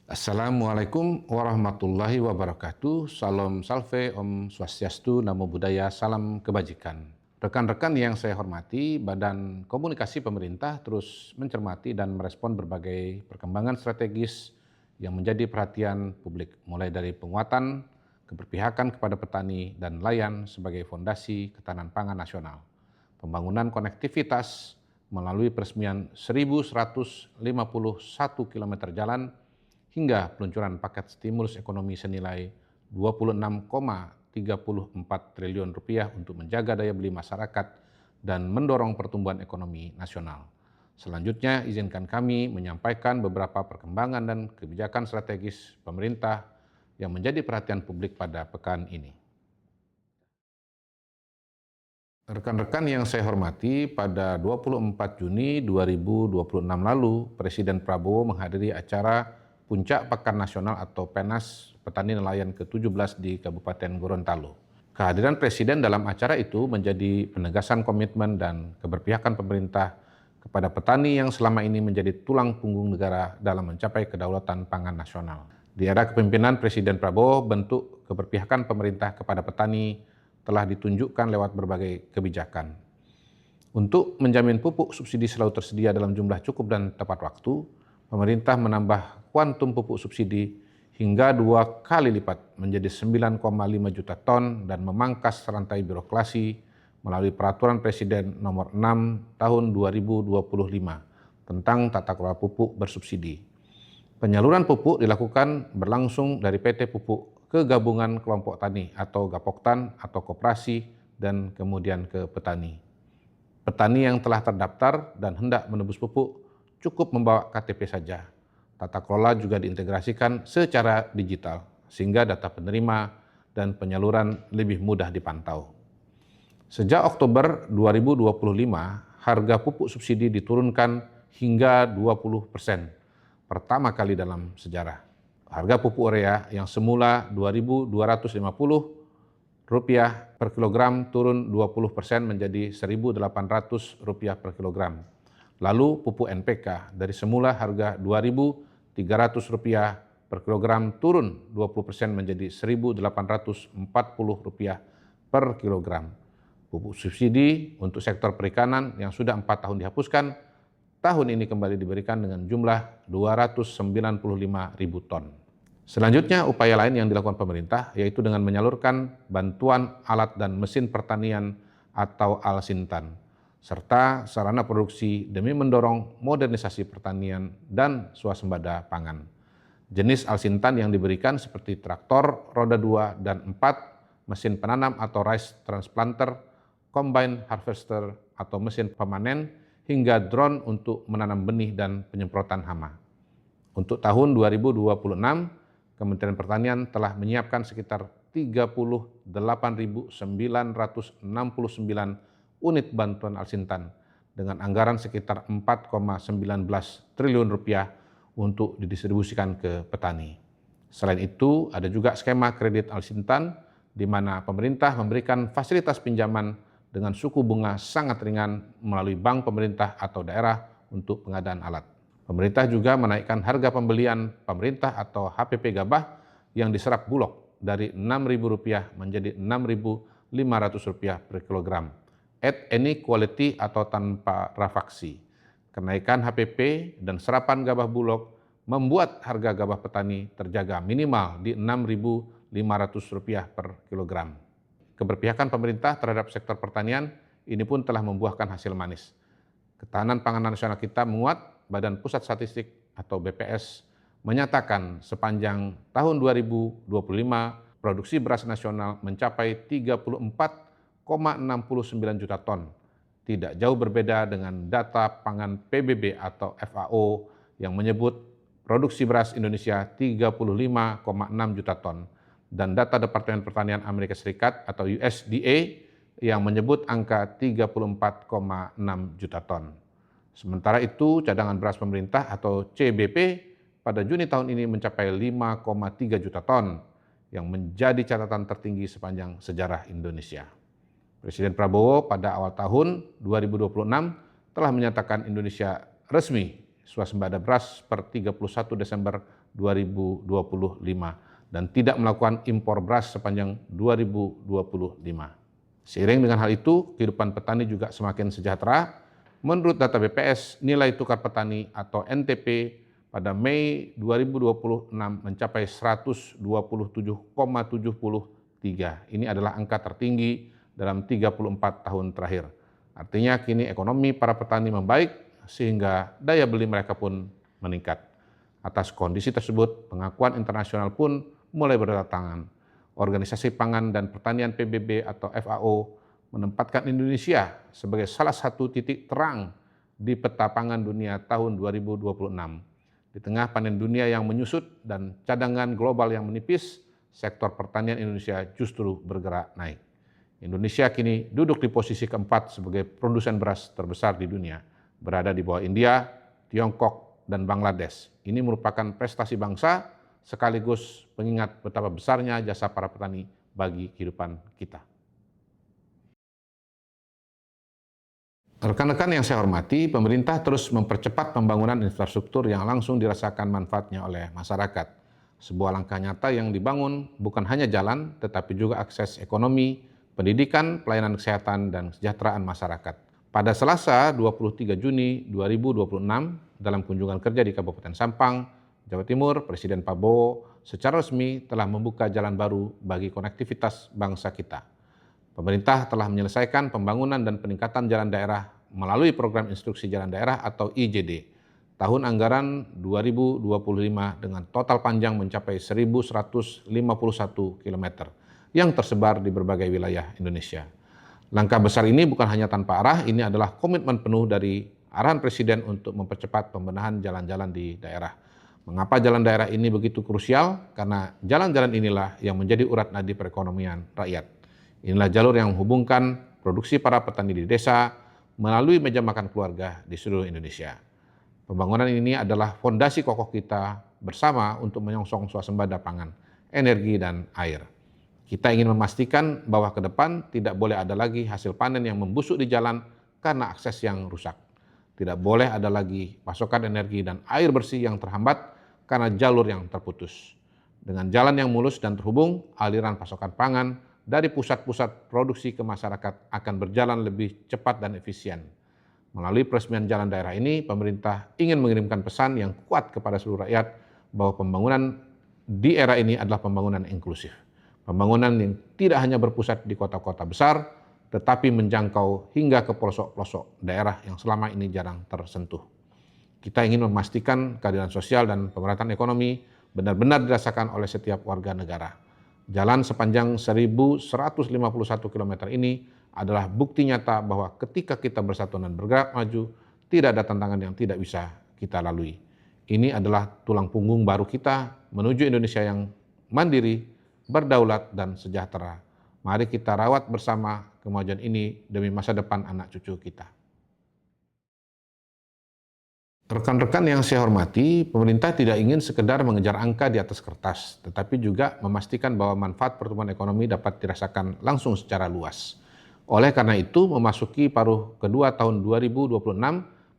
Assalamualaikum warahmatullahi wabarakatuh. Salam salve, Om Swastiastu, Namo Buddhaya, salam kebajikan. Rekan-rekan yang saya hormati, Badan Komunikasi Pemerintah terus mencermati dan merespon berbagai perkembangan strategis yang menjadi perhatian publik, mulai dari penguatan keberpihakan kepada petani dan nelayan sebagai fondasi ketahanan pangan nasional, pembangunan konektivitas melalui peresmian 1.151 km jalan, hingga peluncuran paket stimulus ekonomi senilai Rp26,34 triliun untuk menjaga daya beli masyarakat dan mendorong pertumbuhan ekonomi nasional. Selanjutnya, izinkan kami menyampaikan beberapa perkembangan dan kebijakan strategis pemerintah yang menjadi perhatian publik pada pekan ini. Rekan-rekan yang saya hormati, pada 24 Juni 2026 lalu, Presiden Prabowo menghadiri acara Puncak Pekan Nasional atau PENAS Petani Nelayan ke-17 di Kabupaten Gorontalo. Kehadiran Presiden dalam acara itu menjadi penegasan komitmen dan keberpihakan pemerintah kepada petani yang selama ini menjadi tulang punggung negara dalam mencapai kedaulatan pangan nasional. Di era kepemimpinan Presiden Prabowo, bentuk keberpihakan pemerintah kepada petani telah ditunjukkan lewat berbagai kebijakan. Untuk menjamin pupuk subsidi selalu tersedia dalam jumlah cukup dan tepat waktu, pemerintah menambah kuantum pupuk subsidi hingga 2 kali lipat menjadi 9,5 juta ton dan memangkas rantai birokrasi melalui Peraturan Presiden Nomor 6 Tahun 2025 tentang tata kelola pupuk bersubsidi. Penyaluran pupuk dilakukan berlangsung dari PT Pupuk ke Gabungan Kelompok Tani atau Gapoktan atau koperasi dan kemudian ke petani. Petani yang telah terdaftar dan hendak menebus pupuk cukup membawa KTP saja. Tata kelola juga diintegrasikan secara digital sehingga data penerima dan penyaluran lebih mudah dipantau. Sejak Oktober 2025, harga pupuk subsidi diturunkan hingga 20%, pertama kali dalam sejarah. Harga pupuk urea yang semula Rp2.250 per kilogram turun 20% menjadi Rp1.800 per kilogram. Lalu pupuk NPK dari semula harga Rp2.300 per kilogram turun 20% menjadi Rp1.840 per kilogram. Pupuk subsidi untuk sektor perikanan yang sudah 4 tahun dihapuskan, tahun ini kembali diberikan dengan jumlah 295.000 ton. Selanjutnya, upaya lain yang dilakukan pemerintah yaitu dengan menyalurkan bantuan alat dan mesin pertanian atau Alsintan, serta sarana produksi demi mendorong modernisasi pertanian dan swasembada pangan. Jenis Alsintan yang diberikan seperti traktor roda 2 dan 4, mesin penanam atau rice transplanter, combine harvester atau mesin pemanen, hingga drone untuk menanam benih dan penyemprotan hama. Untuk tahun 2026, Kementerian Pertanian telah menyiapkan sekitar 38.969 unit bantuan Alsintan dengan anggaran sekitar Rp4,19 triliun untuk didistribusikan ke petani. Selain itu, ada juga skema kredit Alsintan di mana pemerintah memberikan fasilitas pinjaman dengan suku bunga sangat ringan melalui bank pemerintah atau daerah untuk pengadaan alat. Pemerintah juga menaikkan harga pembelian pemerintah atau HPP gabah yang diserap Bulog dari Rp6.000 menjadi Rp6.500 per kilogram, at any quality atau tanpa rafaksi. Kenaikan HPP dan serapan gabah Bulog membuat harga gabah petani terjaga minimal di Rp6.500 per kilogram. Keberpihakan pemerintah terhadap sektor pertanian ini pun telah membuahkan hasil manis. Ketahanan pangan nasional kita menguat. Badan Pusat Statistik atau BPS menyatakan sepanjang tahun 2025 produksi beras nasional mencapai 34,69 juta ton. Tidak jauh berbeda dengan data pangan PBB atau FAO yang menyebut produksi beras Indonesia 35,6 juta ton. Dan data Departemen Pertanian Amerika Serikat atau USDA yang menyebut angka 34,6 juta ton. Sementara itu, cadangan beras pemerintah atau CBP pada Juni tahun ini mencapai 5,3 juta ton, yang menjadi catatan tertinggi sepanjang sejarah Indonesia. Presiden Prabowo pada awal tahun 2026 telah menyatakan Indonesia resmi swasembada beras per 31 Desember 2025 dan tidak melakukan impor beras sepanjang 2025. Seiring dengan hal itu, kehidupan petani juga semakin sejahtera. Menurut data BPS, nilai tukar petani atau NTP pada Mei 2026 mencapai 127,73. Ini adalah angka tertinggi dalam 34 tahun terakhir. Artinya kini ekonomi para petani membaik sehingga daya beli mereka pun meningkat. Atas kondisi tersebut, pengakuan internasional pun mulai berdatangan. Organisasi Pangan dan Pertanian PBB atau FAO menempatkan Indonesia sebagai salah satu titik terang di peta pangan dunia tahun 2026. Di tengah panen dunia yang menyusut dan cadangan global yang menipis, sektor pertanian Indonesia justru bergerak naik. Indonesia kini duduk di posisi keempat sebagai produsen beras terbesar di dunia, berada di bawah India, Tiongkok, dan Bangladesh. Ini merupakan prestasi bangsa sekaligus pengingat betapa besarnya jasa para petani bagi kehidupan kita. Rekan-rekan yang saya hormati, pemerintah terus mempercepat pembangunan infrastruktur yang langsung dirasakan manfaatnya oleh masyarakat. Sebuah langkah nyata yang dibangun bukan hanya jalan, tetapi juga akses ekonomi, pendidikan, pelayanan kesehatan, dan kesejahteraan masyarakat. Pada Selasa 23 Juni 2026, dalam kunjungan kerja di Kabupaten Sampang, Jawa Timur, Presiden Prabowo secara resmi telah membuka jalan baru bagi konektivitas bangsa kita. Pemerintah telah menyelesaikan pembangunan dan peningkatan jalan daerah melalui program instruksi jalan daerah atau IJD tahun anggaran 2025 dengan total panjang mencapai 1.151 km yang tersebar di berbagai wilayah Indonesia. Langkah besar ini bukan hanya tanpa arah, ini adalah komitmen penuh dari arahan Presiden untuk mempercepat pembenahan jalan-jalan di daerah. Mengapa jalan daerah ini begitu krusial? Karena jalan-jalan inilah yang menjadi urat nadi perekonomian rakyat. Inilah jalur yang menghubungkan produksi para petani di desa melalui meja makan keluarga di seluruh Indonesia. Pembangunan ini adalah fondasi kokoh kita bersama untuk menyongsong swasembada pangan, energi, dan air. Kita ingin memastikan bahwa ke depan tidak boleh ada lagi hasil panen yang membusuk di jalan karena akses yang rusak. Tidak boleh ada lagi pasokan energi dan air bersih yang terhambat karena jalur yang terputus. Dengan jalan yang mulus dan terhubung, aliran pasokan pangan dari pusat-pusat produksi ke masyarakat akan berjalan lebih cepat dan efisien. Melalui peresmian jalan daerah ini, pemerintah ingin mengirimkan pesan yang kuat kepada seluruh rakyat bahwa pembangunan di era ini adalah pembangunan inklusif. Pembangunan yang tidak hanya berpusat di kota-kota besar, tetapi menjangkau hingga ke pelosok-pelosok daerah yang selama ini jarang tersentuh. Kita ingin memastikan keadilan sosial dan pemerataan ekonomi benar-benar dirasakan oleh setiap warga negara. Jalan sepanjang 1.151 km ini adalah bukti nyata bahwa ketika kita bersatu dan bergerak maju, tidak ada tantangan yang tidak bisa kita lalui. Ini adalah tulang punggung baru kita menuju Indonesia yang mandiri, berdaulat, dan sejahtera. Mari kita rawat bersama kemajuan ini demi masa depan anak cucu kita. Rekan-rekan yang saya hormati, pemerintah tidak ingin sekedar mengejar angka di atas kertas, tetapi juga memastikan bahwa manfaat pertumbuhan ekonomi dapat dirasakan langsung secara luas. Oleh karena itu, memasuki paruh kedua tahun 2026,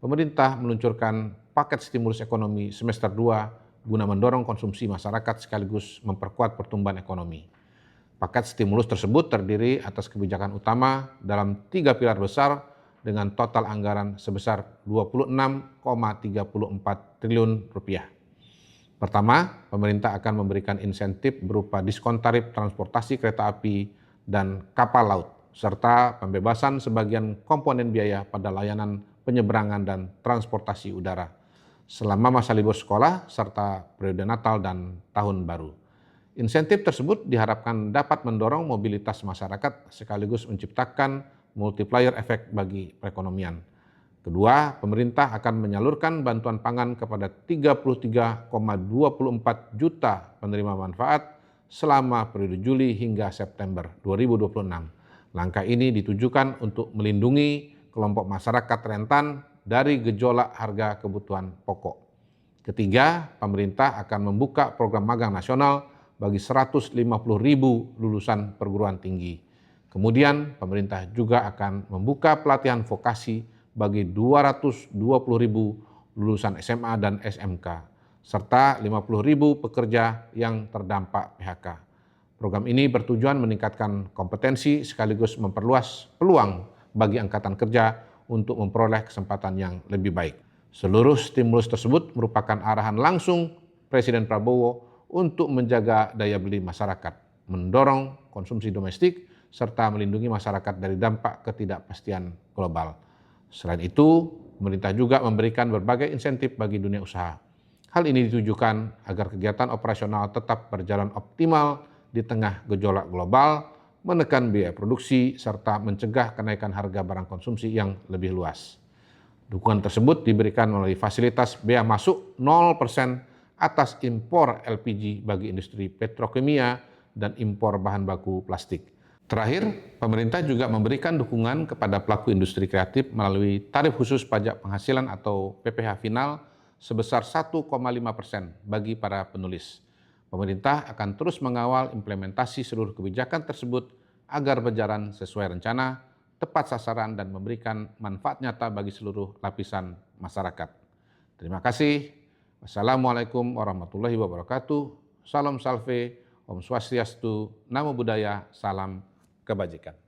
pemerintah meluncurkan paket stimulus ekonomi semester 2 guna mendorong konsumsi masyarakat sekaligus memperkuat pertumbuhan ekonomi. Paket stimulus tersebut terdiri atas kebijakan utama dalam 3 pilar besar dengan total anggaran sebesar 26,34 triliun rupiah. Pertama, pemerintah akan memberikan insentif berupa diskon tarif transportasi kereta api dan kapal laut, serta pembebasan sebagian komponen biaya pada layanan penyeberangan dan transportasi udara selama masa libur sekolah serta periode Natal dan Tahun Baru. Insentif tersebut diharapkan dapat mendorong mobilitas masyarakat sekaligus menciptakan multiplier efek bagi perekonomian. Kedua, pemerintah akan menyalurkan bantuan pangan kepada 33,24 juta penerima manfaat selama periode Juli hingga September 2026. Langkah ini ditujukan untuk melindungi kelompok masyarakat rentan dari gejolak harga kebutuhan pokok. Ketiga, pemerintah akan membuka program magang nasional bagi 150.000 lulusan perguruan tinggi. Kemudian pemerintah juga akan membuka pelatihan vokasi bagi 220.000 lulusan SMA dan SMK, serta 50.000 pekerja yang terdampak PHK. Program ini bertujuan meningkatkan kompetensi sekaligus memperluas peluang bagi angkatan kerja untuk memperoleh kesempatan yang lebih baik. Seluruh stimulus tersebut merupakan arahan langsung Presiden Prabowo untuk menjaga daya beli masyarakat, mendorong konsumsi domestik, serta melindungi masyarakat dari dampak ketidakpastian global. Selain itu, pemerintah juga memberikan berbagai insentif bagi dunia usaha. Hal ini ditujukan agar kegiatan operasional tetap berjalan optimal di tengah gejolak global, menekan biaya produksi, serta mencegah kenaikan harga barang konsumsi yang lebih luas. Dukungan tersebut diberikan melalui fasilitas bea masuk 0% atas impor LPG bagi industri petrokimia dan impor bahan baku plastik. Terakhir, pemerintah juga memberikan dukungan kepada pelaku industri kreatif melalui tarif khusus pajak penghasilan atau PPh final sebesar 1,5% bagi para penulis. Pemerintah akan terus mengawal implementasi seluruh kebijakan tersebut agar berjalan sesuai rencana, tepat sasaran, dan memberikan manfaat nyata bagi seluruh lapisan masyarakat. Terima kasih. Wassalamualaikum warahmatullahi wabarakatuh. Salam salve, Om Swastiastu, Namo Buddhaya, salam kebajikan.